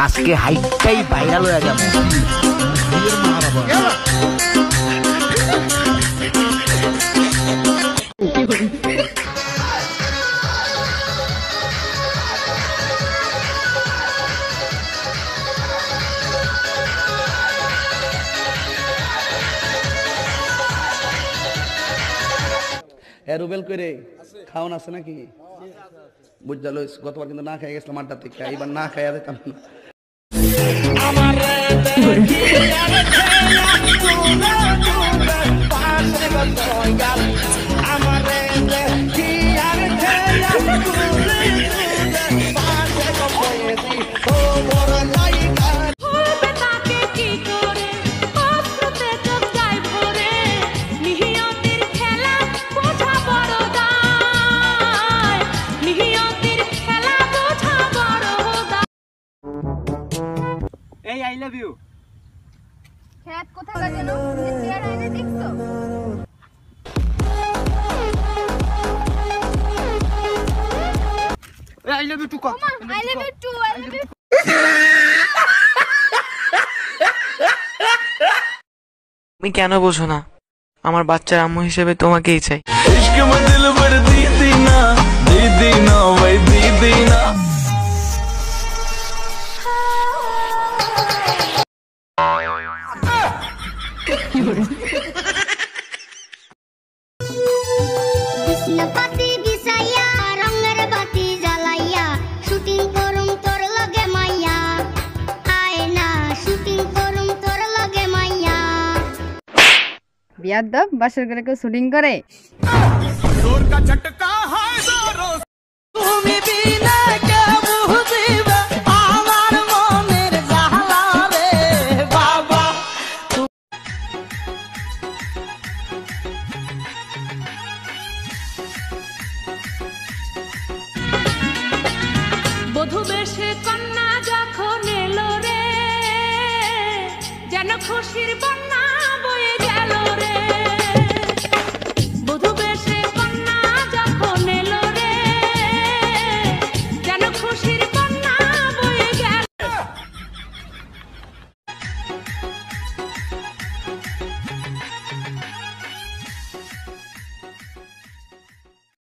আজকে হাইটটাই ভাইরাল হয়ে যাবে। রুবেল করে খাওয়ান আছে নাকি? বুঝলো, গতবার কিন্তু না খাই গেছিলাম আড্ডা থেকে, এবার না খাইয়া দিতাম না। এই আই লাভ ইউ। খ্যাত কোথায় গেল? চেয়ার আইনে দেখছো? আই লাভ ইউ টু কো। I love you too, I love you. তুমি কেন বোঝো না? আমার বাচ্চার আম্মু হিসেবে তোমাকেই চাই। इश्क में दिल भर दीदी ना भाई दीदी ना। বিষ্ণুপতি বিছাইয়া রঙের বাতি জ্বালাইয়া শুটিং করুম তোর লগে মাইয়া, আয় না শুটিং করুম তোর লগে মাইয়া। বিয়ার দাও বাসর করে কেউ শুটিং করে? তুমি বিনা কে বুঝিবে আমার মনের জ্বালা রে বাবা। বধূ বেশে কন্যা যখন এলো রে, যেন খুশির বন্যা বয়ে গেল রে।